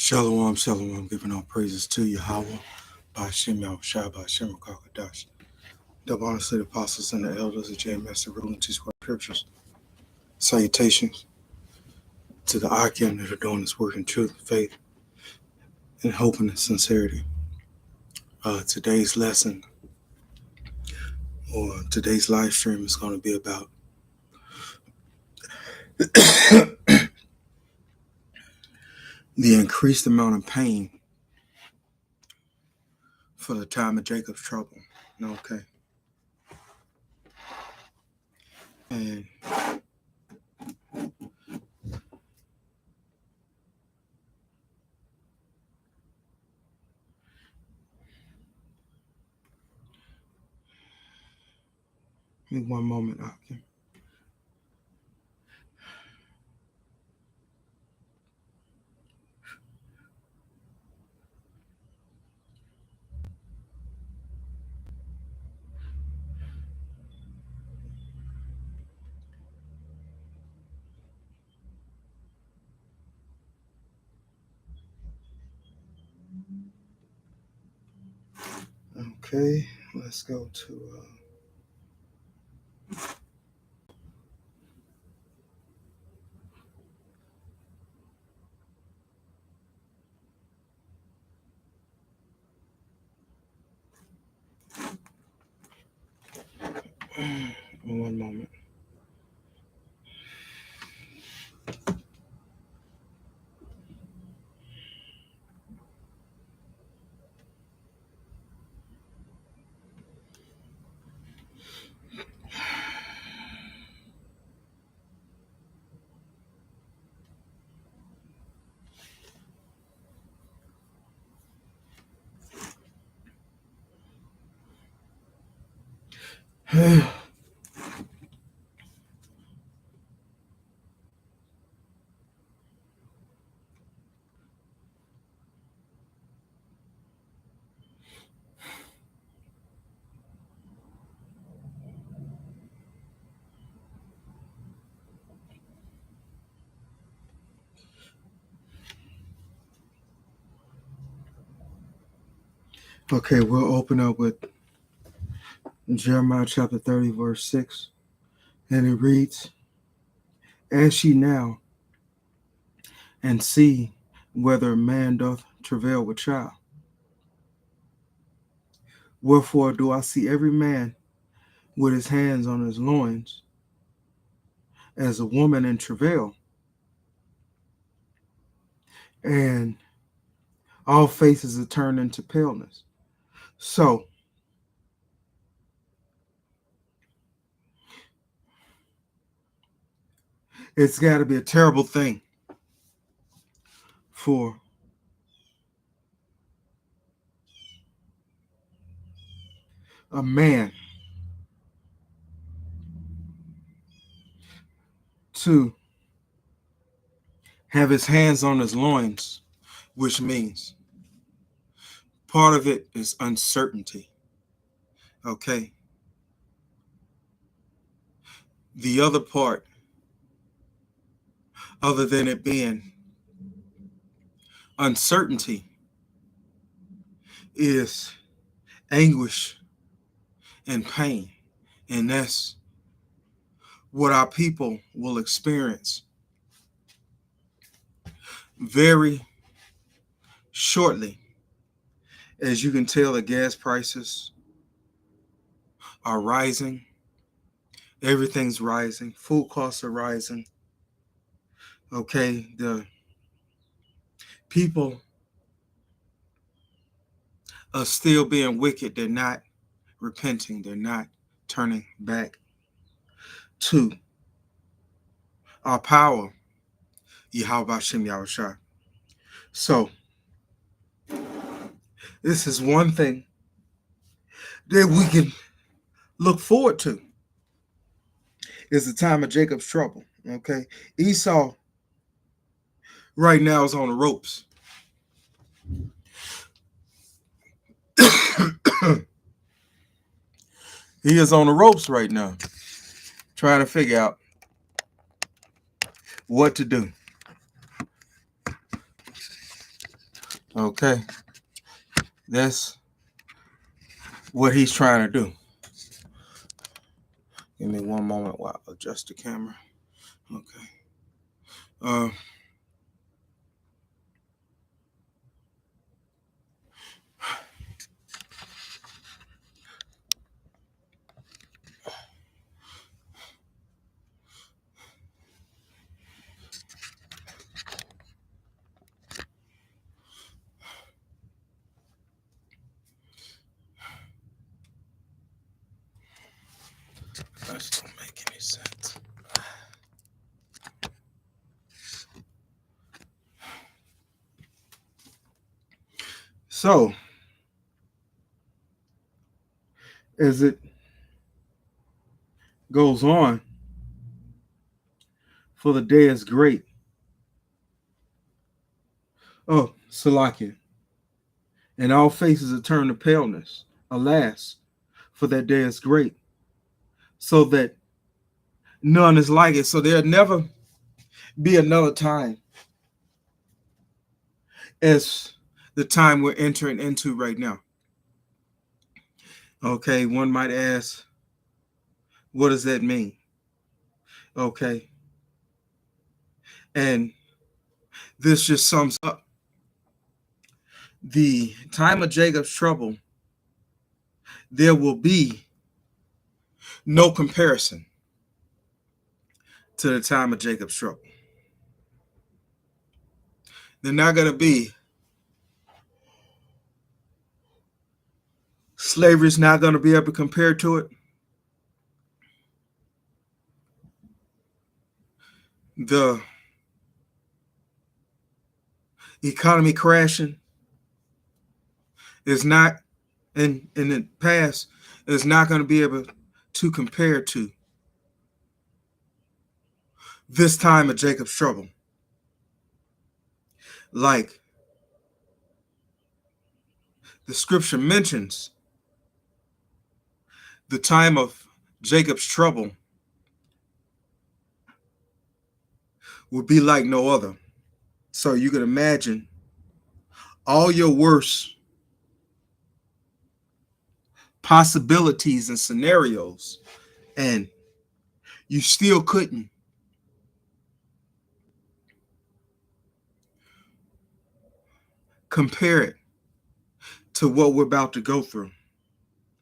Shalom, shalom, giving all praises to Yahweh, by Shem Yahushua, by Shem Kakadash. The honors to the apostles and the elders of JMS, the rule and teach what scriptures. Salutations to the Akim that are doing this work in truth, faith, and hope and sincerity. Today's lesson, or today's live stream, is going to be about the increased amount of pain for the time of Jacob's trouble. Okay. And give me one moment, Akim. Okay, let's go to one moment. Okay, we'll open up with Jeremiah chapter 30, verse 6. And it reads, Ask ye now, and see whether a man doth travail with child. Wherefore do I see every man with his hands on his loins, as a woman in travail, and all faces are turned into paleness. So, it's got to be a terrible thing for a man to have his hands on his loins, which means part of it is uncertainty. Okay. The other part, other than it being uncertainty, is anguish and pain. And that's what our people will experience very shortly. As you can tell, the gas prices are rising. Everything's rising. Food costs are rising. Okay, the people are still being wicked. They're not repenting. They're not turning back to our power, Yahweh Shem Yahushua. So, this is one thing that we can look forward to, is the time of Jacob's trouble. Okay, Esau right now is on the ropes. He is on the ropes right now, trying to figure out what to do. Okay, that's what he's trying to do. Give me one moment while I adjust the camera. Okay. Uh, that don't make any sense. So, as it goes on, for the day is great. Oh, Salakia. And all faces are turned to paleness. Alas, for that day is great. So that none is like it. So there'll never be another time as the time we're entering into right now. Okay, one might ask, what does that mean? Okay. And this just sums up the time of Jacob's trouble. There will be no comparison to the time of Jacob's trouble. They're not going to be. Slavery is not going to be able to compare to it. The economy crashing is not, in the past, is not going to be able to compare to this time of Jacob's trouble. Like the scripture mentions, the time of Jacob's trouble will be like no other. So you can imagine all your worst possibilities and scenarios, and you still couldn't compare it to what we're about to go through.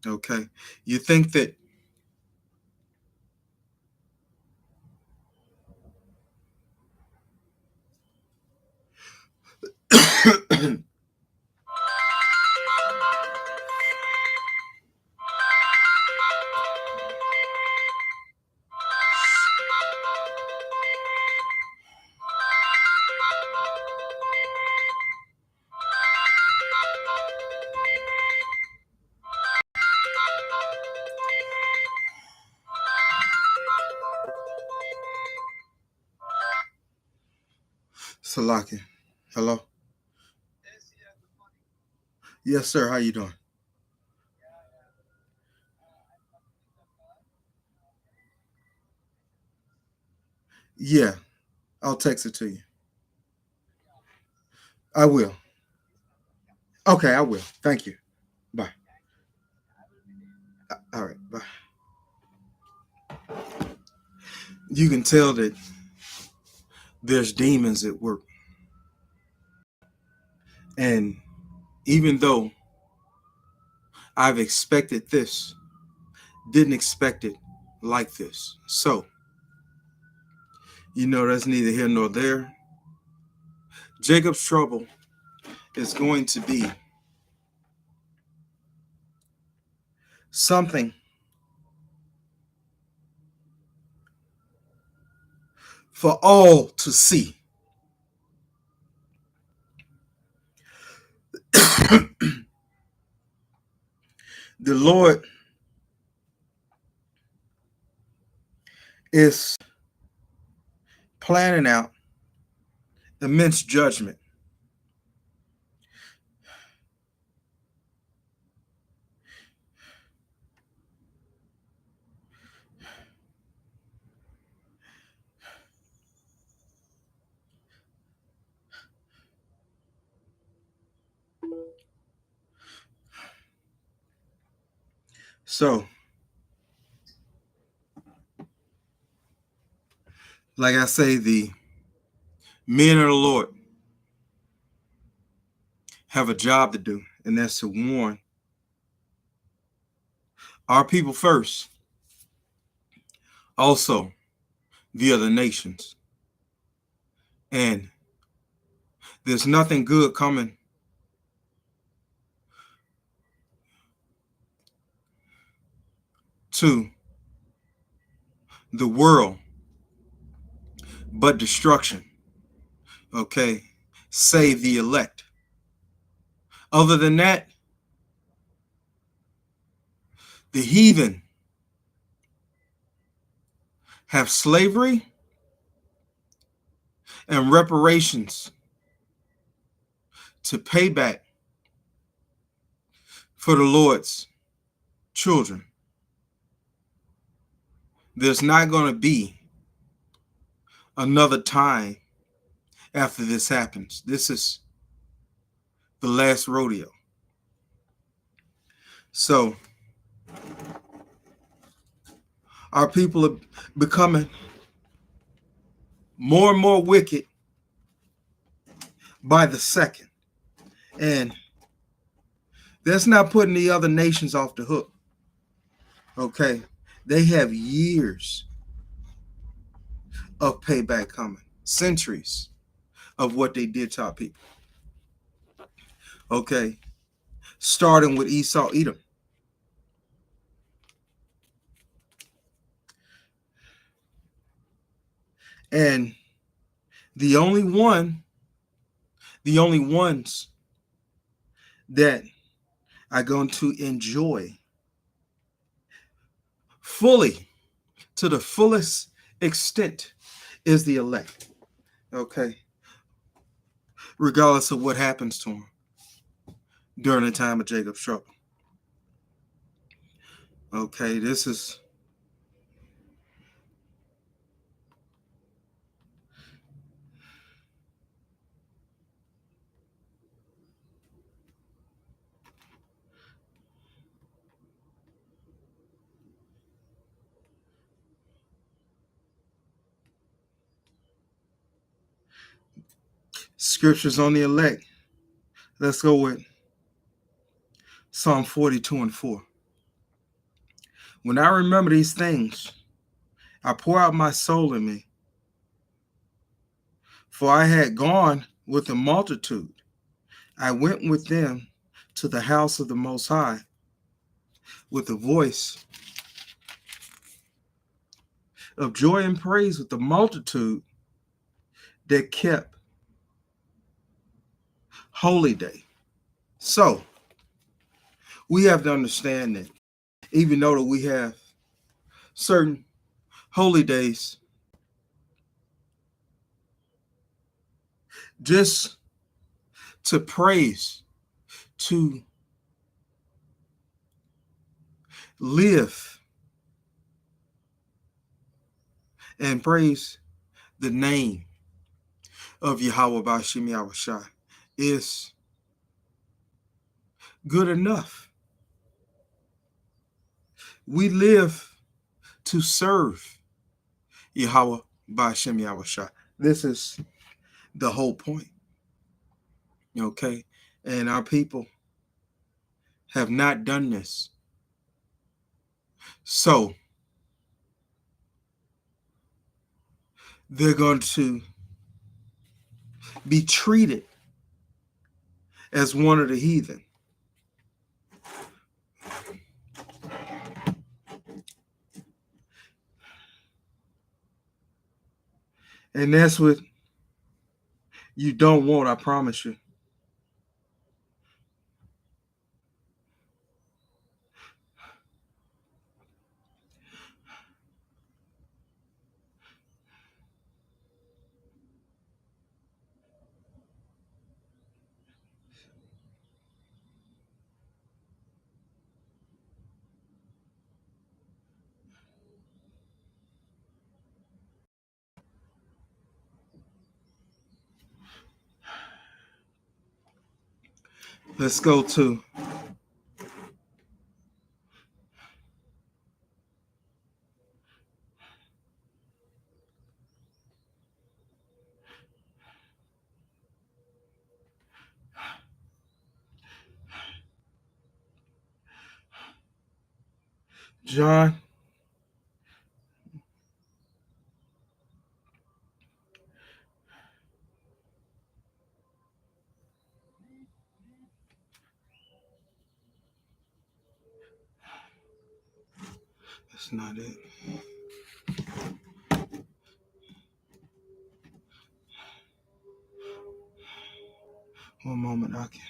Okay. You think that Salaki? Hello? Yes, sir. How you doing? Yeah, I'll text it to you. I will. Okay, I will. Thank you. Bye. All right. Bye. You can tell that there's demons at work. And even though I've expected this, didn't expect it like this. So, that's neither here nor there. Jacob's trouble is going to be something for all to see. The Lord is planning out immense judgment. So, like I say, the men of the Lord have a job to do, and that's to warn our people first, also the other nations. And there's nothing good coming to the world but destruction. Okay? Save the elect. Other than that, the heathen have slavery and reparations to pay back for the Lord's children. There's not going to be another time after this happens. This is the last rodeo. So our people are becoming more and more wicked by the second. And that's not putting the other nations off the hook. Okay? They have years of payback coming, centuries of what they did to our people. Okay? Starting with Esau, Edom. And the only ones that are going to enjoy fully, to the fullest extent, is the elect. Okay? Regardless of what happens to them during the time of Jacob's trouble. Okay, this is scriptures on the elect. Let's go with Psalm 42:4. When I remember these things, I pour out my soul in me. For I had gone with a multitude. I went with them to the house of the Most High with a voice of joy and praise with the multitude that kept holy day. So we have to understand that even though that we have certain holy days, just to praise, to live and praise the name of Yahweh Bashim Yahushua is good enough. We live to serve Yahweh Bashim Yahushua. This is the whole point. Okay? And our people have not done this. So they're going to be treated as one of the heathen. And that's what you don't want, I promise you. Let's go to John That's not it. One moment, I can.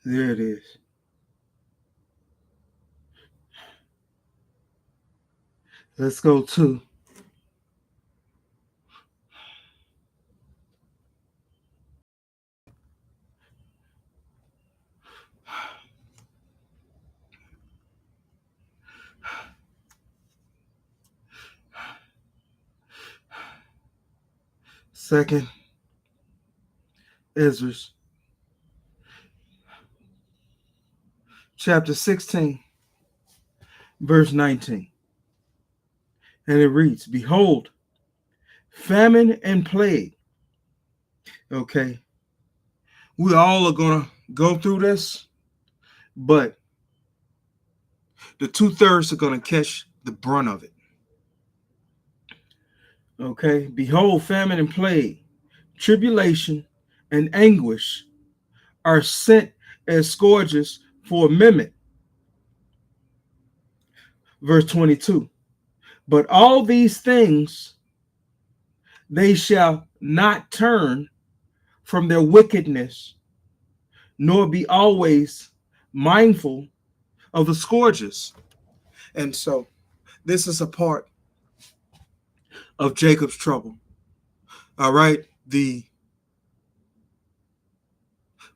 There it is. Let's go to Second Ezra, chapter 16, verse 19. And it reads, "Behold, famine and plague." Okay. We all are going to go through this, but the 2/3 are going to catch the brunt of it. Okay. "Behold, famine and plague, tribulation and anguish are sent as scourges for a minute." Verse 22. "But all these things they shall not turn from their wickedness, nor be always mindful of the scourges." And so this is a part of Jacob's trouble. All right. The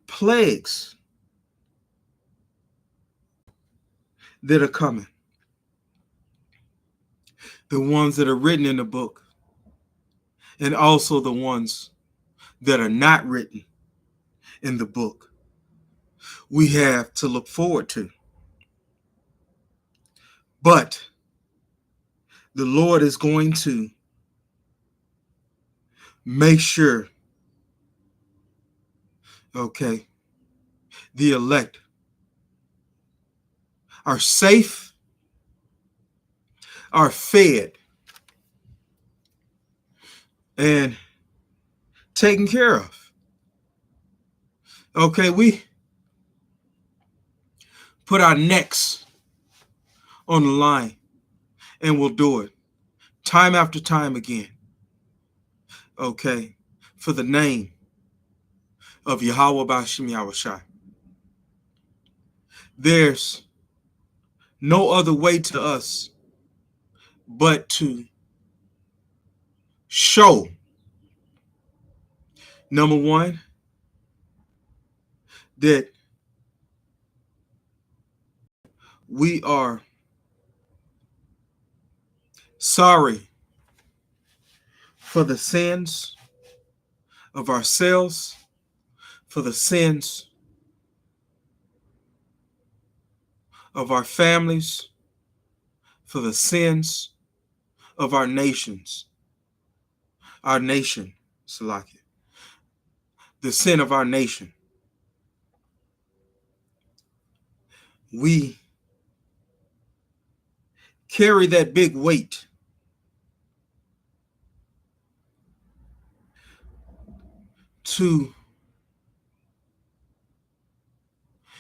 plagues that are coming, the ones that are written in the book, and also the ones that are not written in the book, we have to look forward to. But the Lord is going to make sure, okay, the elect are safe, are fed, and taken care of. Okay, we put our necks on the line, and we'll do it time after time again. Okay, for the name of Yahweh Ba'ashem Yahushai. There's no other way to us but to show, number one, that we are sorry for the sins of ourselves, for the sins of our families, for the sins of our nations, our nation, Salakia, the sin of our nation. We carry that big weight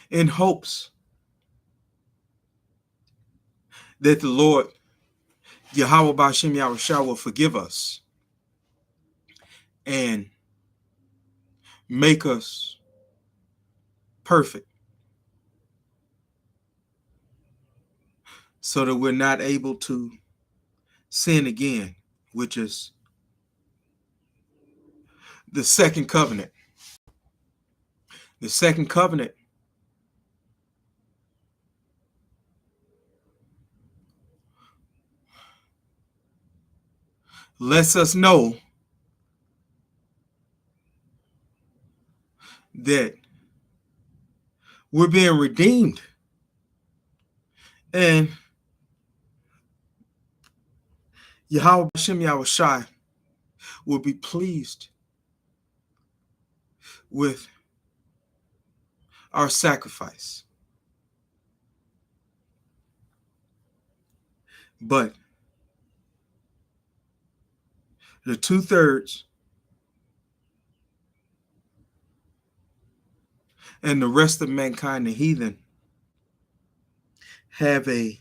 in hopes that the Lord, Yahweh Ba'ashem Yahushua, will forgive us and make us perfect, so that we're not able to sin again, which is the second covenant. The second covenant lets us know that we're being redeemed, and Yahweh Hashem Yahushai will be pleased with our sacrifice. But the 2/3 and the rest of mankind, the heathen, have a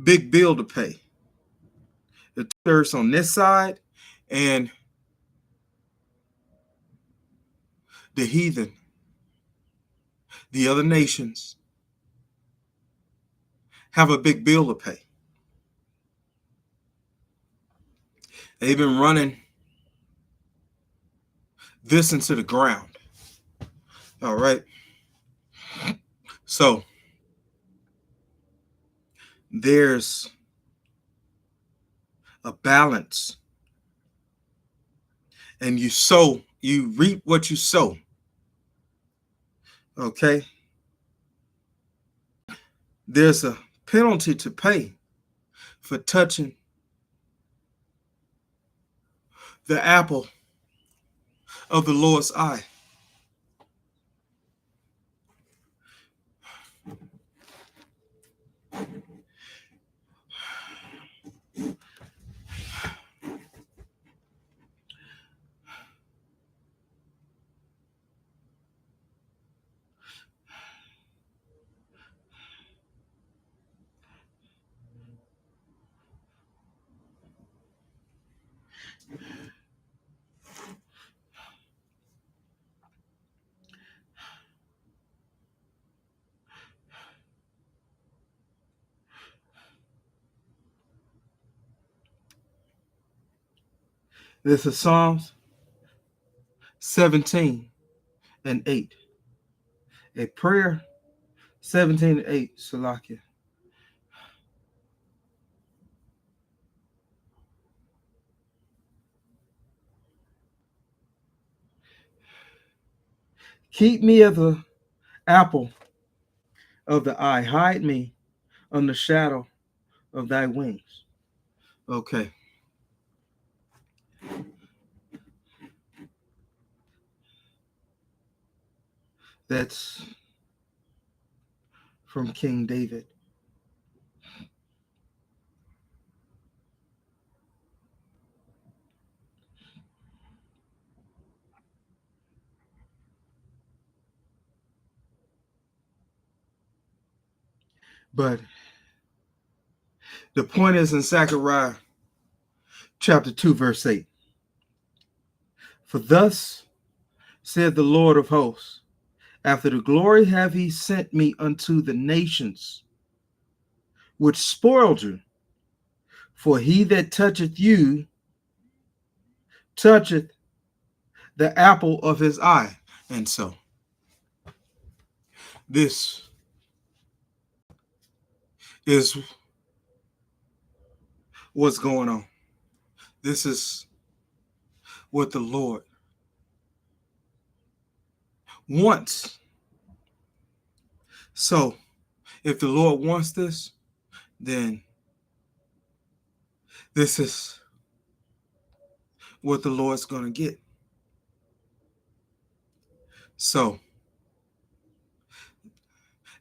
big bill to pay. The 2/3 on this side, and the heathen, the other nations, have a big bill to pay. They've been running this into the ground. All right. So there's a balance, and you reap what you sow. Okay. There's a penalty to pay for touching the apple of the Lord's eye. This is Psalms 17:8. A prayer 17:8, Salakia. Keep me as the apple of the eye. Hide me under the shadow of thy wings. Okay. That's from King David. But the point is in Zechariah chapter 2, verse 8. For thus said the Lord of hosts, after the glory have he sent me unto the nations, which spoiled you. For he that toucheth you toucheth the apple of his eye. And so this is what's going on. This is what the Lord wants. So if the Lord wants this, then this is what the Lord's going to get. So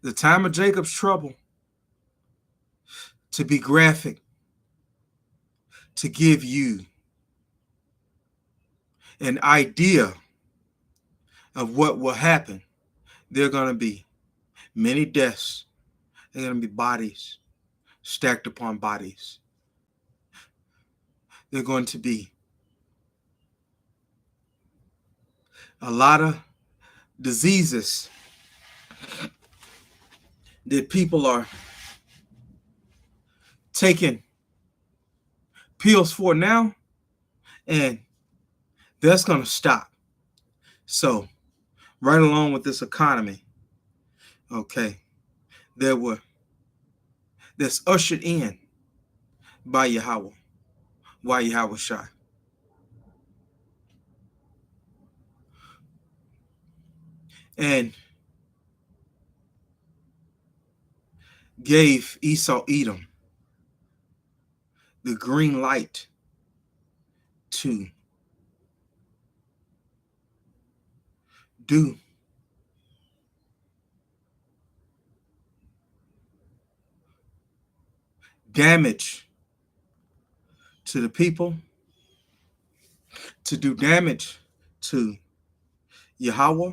the time of Jacob's trouble, to be graphic, to give you an idea of what will happen, there are going to be many deaths. There are going to be bodies stacked upon bodies. There are going to be a lot of diseases that people are taking pills for now, and that's going to stop. So, right along with this economy, okay, that's ushered in by Yahweh, Shai, and gave Esau Edom the green light to do damage to the people, to do damage to Yahweh,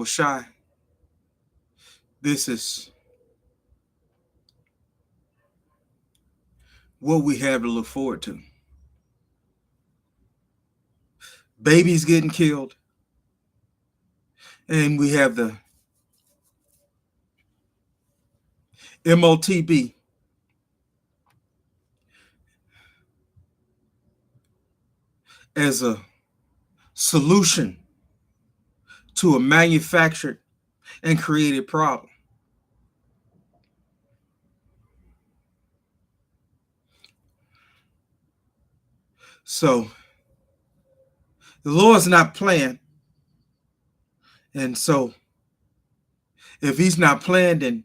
Shai. This is what we have to look forward to. Babies getting killed, and we have the MOTB as a solution to a manufactured and created problem. So the Lord's not playing, and so if he's not playing, then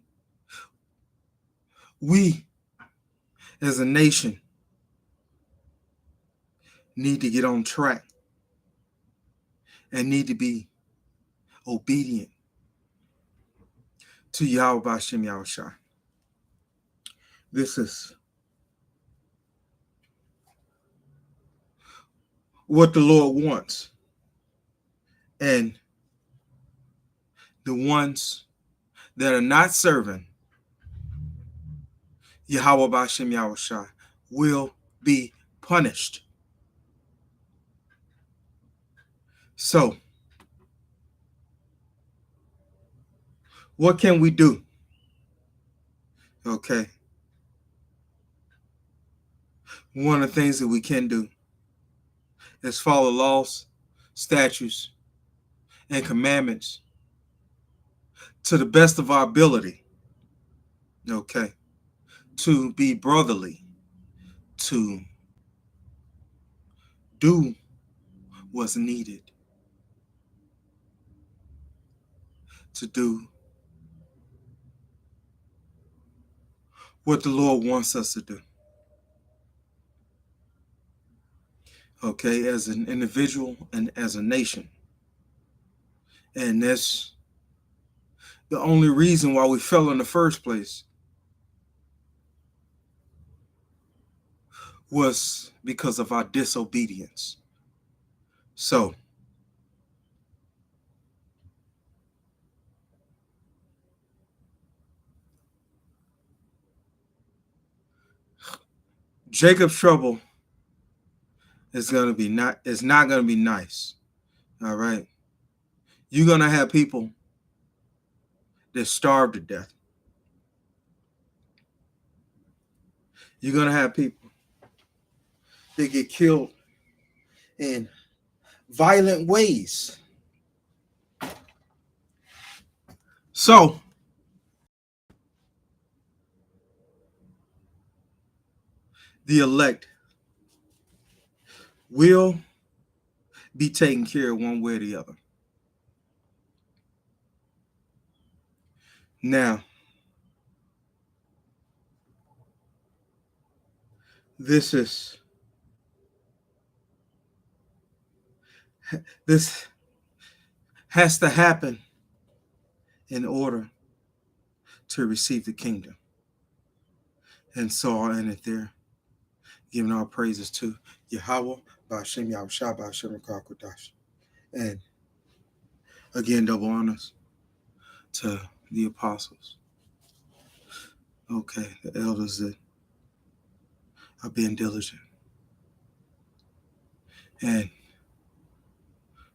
we as a nation need to get on track and need to be obedient to Yahweh Bashem Yahushua. This is what the Lord wants. And the ones that are not serving Yahweh Bashem Yahushua will be punished. So, what can we do? Okay. One of the things that we can do is follow laws, statutes, and commandments to the best of our ability. Okay. To be brotherly, to do what's needed, to do what the Lord wants us to do. Okay, as an individual and as a nation. And that's the only reason why we fell in the first place, was because of our disobedience. So, Jacob's trouble is not going to be nice. All right. You're going to have people that starve to death. You're going to have people that get killed in violent ways. So, the elect will be taken care of one way or the other. Now, this has to happen in order to receive the kingdom. And so I'll end it there, giving our praises to Yahweh, Ba'ashem Yahushua, Ba'ashem Rakakwadash. And again, double honors to the apostles. Okay, the elders that are being diligent. And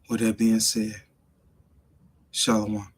with that being said, Shalom.